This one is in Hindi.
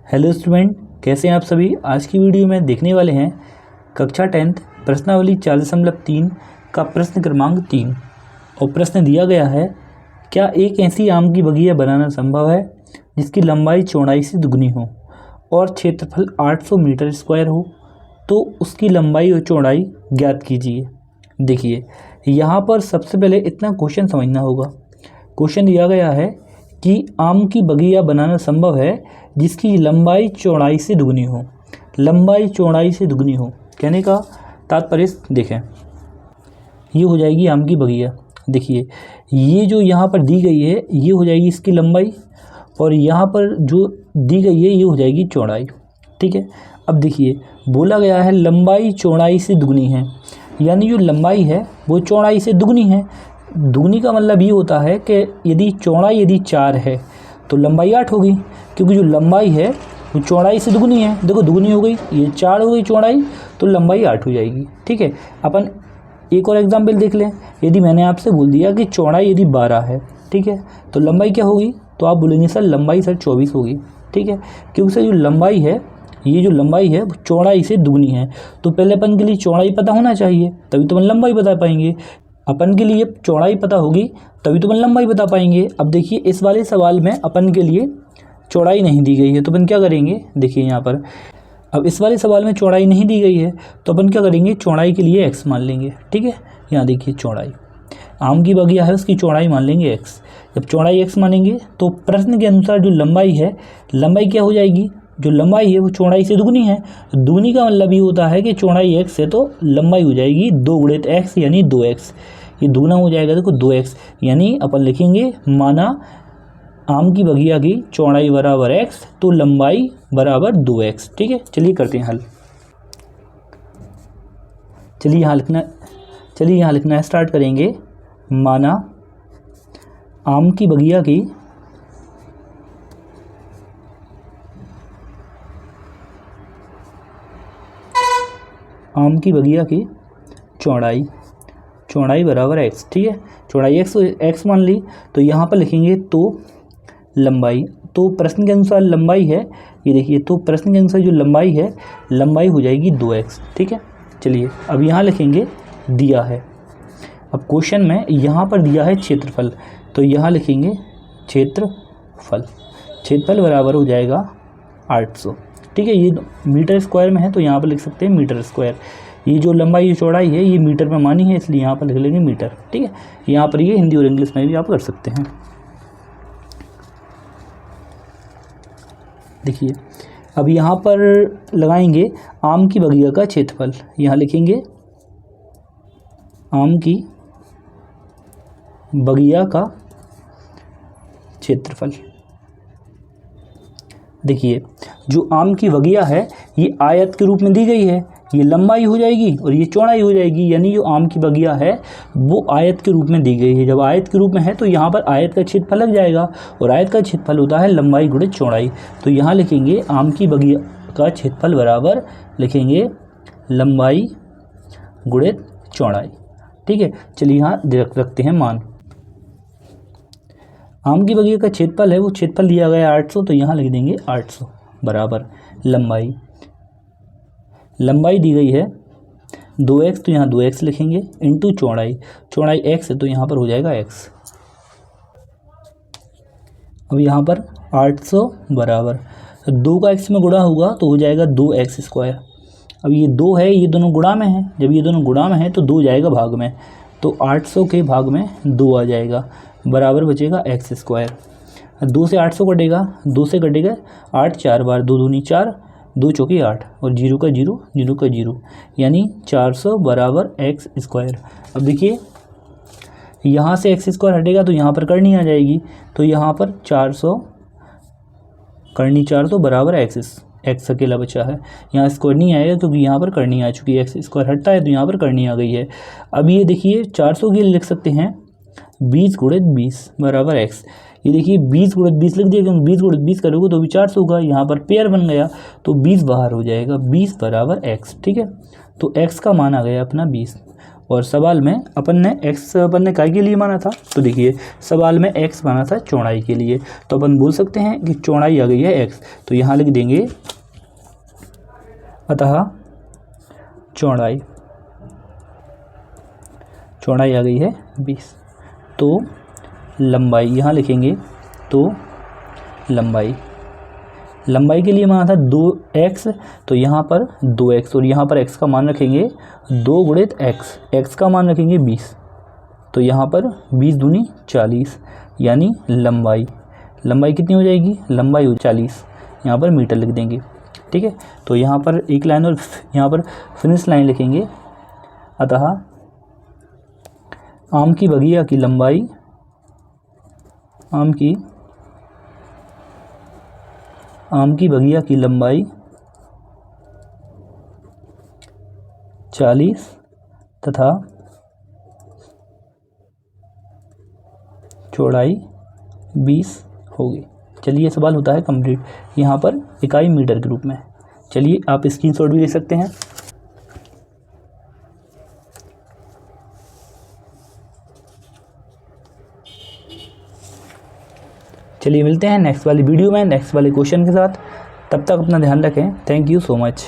हेलो स्टूडेंट, कैसे हैं आप सभी। आज की वीडियो में देखने वाले हैं कक्षा 10th प्रश्नावली 4.3 का प्रश्न क्रमांक 3। और प्रश्न दिया गया है, क्या एक ऐसी आम की बगिया बनाना संभव है जिसकी लंबाई चौड़ाई से दुगनी हो और क्षेत्रफल 800 मीटर स्क्वायर हो, तो उसकी लंबाई और चौड़ाई ज्ञात कीजिए। देखिए, यहाँ पर सबसे पहले इतना क्वेश्चन समझना होगा। क्वेश्चन दिया गया है कि आम की बगिया बनाना संभव है जिसकी लंबाई चौड़ाई से दुगनी हो। लंबाई चौड़ाई से दुगनी हो कहने का तात्पर्य देखें, ये हो जाएगी आम की बगिया। देखिए, ये जो यहाँ पर दी गई है ये हो जाएगी इसकी लंबाई, और यहाँ पर जो दी गई है ये हो जाएगी चौड़ाई। ठीक है, अब देखिए बोला गया है लंबाई चौड़ाई से दुगनी है, यानी जो लंबाई है वो चौड़ाई से दुगनी है। दुगनी का मतलब ये होता है कि यदि चौड़ाई 4 है तो लंबाई 8 होगी, क्योंकि जो लंबाई है वो चौड़ाई से दुगनी है। देखो दुगनी हो गई, ये 4 हो गई चौड़ाई, तो लंबाई 8 हो जाएगी। ठीक है, अपन एक और एग्जाम्पल देख लें। यदि मैंने आपसे बोल दिया कि चौड़ाई 12 है, ठीक है, तो लंबाई क्या होगी, तो आप बोलेंगे सर लंबाई 24 होगी। ठीक है, क्योंकि सर जो लंबाई है, ये जो लंबाई है वो चौड़ाई से दुगनी है, तो पहले अपन के लिए चौड़ाई पता होना चाहिए, तभी तो अपन लंबाई बता पाएंगे। अपन के लिए चौड़ाई पता होगी तभी तो अपन लंबाई बता पाएंगे। अब देखिए, इस वाले सवाल में अपन के लिए चौड़ाई नहीं दी गई है, तो अपन क्या करेंगे, देखिए यहाँ पर अब इस वाले सवाल में चौड़ाई नहीं दी गई है, तो अपन क्या करेंगे, चौड़ाई के लिए x मान लेंगे। ठीक है, यहाँ देखिए चौड़ाई, आम की बगिया है उसकी चौड़ाई मान लेंगे x। जब चौड़ाई x मानेंगे तो प्रश्न के अनुसार जो लंबाई है, लंबाई क्या हो जाएगी, जो लंबाई है वो चौड़ाई से दुगनी है। दुगनी का मतलब ये होता है कि चौड़ाई x है तो लंबाई हो जाएगी 2 गुणित x यानी 2x। ये दुगना हो जाएगा, देखो 2x, यानी अपन लिखेंगे माना आम की बगिया की चौड़ाई बराबर x तो लंबाई बराबर 2x। ठीक है, चलिए करते हैं हल। चलिए यहाँ लिखना स्टार्ट करेंगे। माना आम की बगिया की चौड़ाई बराबर x। ठीक है, चौड़ाई x मान ली, तो यहाँ पर लिखेंगे तो लंबाई, तो प्रश्न के अनुसार लंबाई है, ये देखिए, तो प्रश्न के अनुसार जो लंबाई है, लंबाई हो जाएगी 2x। ठीक है, चलिए अब यहाँ लिखेंगे दिया है। अब क्वेश्चन में यहाँ पर दिया है क्षेत्रफल, तो यहाँ लिखेंगे क्षेत्रफल बराबर हो जाएगा 800। ठीक है, ये मीटर स्क्वायर में है तो यहाँ पर लिख सकते हैं मीटर स्क्वायर। ये जो लंबाई चौड़ाई है ये मीटर में मानी है, इसलिए यहाँ पर लिख लेंगे मीटर। ठीक है, यहाँ पर ये हिंदी और इंग्लिश में भी आप कर सकते हैं। देखिए, अब यहाँ पर लगाएंगे आम की बगिया का क्षेत्रफल। यहाँ लिखेंगे आम की बगिया का क्षेत्रफल। देखिए, जो आम की बगिया है ये आयत के रूप में दी गई है, ये लंबाई हो जाएगी और ये चौड़ाई हो जाएगी, यानी जो आम की बगिया है वो आयत के रूप में दी गई है। जब आयत के रूप में है तो यहाँ पर आयत का क्षेत्रफल लग जाएगा, और आयत का क्षेत्रफल होता है लंबाई गुणित चौड़ाई। तो यहाँ लिखेंगे आम की बगिया का क्षेत्रफल बराबर लिखेंगे लंबाई गुणित चौड़ाई। ठीक है, चलिए यहाँ रखते हैं मान। आम की बगिया का क्षेत्रफल है, वो क्षेत्रफल दिया गया 800, तो यहाँ लिख देंगे 800 बराबर लंबाई दी गई है 2x, तो यहाँ 2x लिखेंगे इंटू चौड़ाई x है तो यहाँ पर हो जाएगा x। अब यहाँ पर 800 बराबर 2 का x में गुणा होगा तो हो जाएगा 2x स्क्वायर। अब ये 2 है, ये दोनों गुणा में है, जब ये दोनों गुणा में है तो 2 जाएगा भाग में, तो 800 के भाग में 2 आ जाएगा, बराबर बचेगा x स्क्वायर। 2 से 800 कटेगा, 2 से कटेगा 8 4 बार, 2 दूनी 4, 2 चौकी 8, और 0 का 0, यानी 400 बराबर x स्क्वायर। अब देखिए यहाँ से x स्क्वायर हटेगा तो यहाँ पर करनी आ जाएगी, तो यहाँ पर 400 करनी 400 बराबर x अकेला बचा है। यहाँ स्क्वायर नहीं आएगा क्योंकि यहाँ पर करनी आ चुकी है, x स्क्वायर हटता है तो यहाँ पर करनी आ गई है। अब ये देखिए 400 के लिए लिख सकते हैं 20 गुणित 20 बराबर x। ये देखिए 20 गुणित 20 लिख दिया, क्योंकि 20 गुणित 20 करोगे तो भी 400 होगा, यहाँ पर पेयर बन गया तो 20 बाहर हो जाएगा, 20 बराबर x। ठीक है, तो x का मान आ गया अपना 20, और सवाल में अपन ने काय के लिए माना था, तो देखिए सवाल में x माना था चौड़ाई के लिए, तो अपन बोल सकते हैं कि चौड़ाई आ गई है x, तो यहाँ लिख देंगे अतः चौड़ाई आ गई है 20। तो लंबाई यहाँ लिखेंगे, तो लंबाई के लिए माना था 2x, तो यहाँ पर 2x और यहाँ पर x का मान रखेंगे 2 गुणित x का मान रखेंगे 20, तो यहाँ पर 20 दूनी 40, यानी लंबाई कितनी हो जाएगी, लंबाई 40, यहाँ पर मीटर लिख देंगे। ठीक है, तो यहाँ पर एक लाइन और यहाँ पर फिनिश लाइन लिखेंगे, अतः आम की बगिया की लंबाई 40 तथा चौड़ाई 20 होगी। चलिए ये सवाल होता है कंप्लीट, यहाँ पर इकाई मीटर के रूप में। चलिए आप स्क्रीनशॉट भी ले सकते हैं। चलिए मिलते हैं नेक्स्ट वाली वीडियो में नेक्स्ट वाले क्वेश्चन के साथ, तब तक अपना ध्यान रखें। Thank you so much.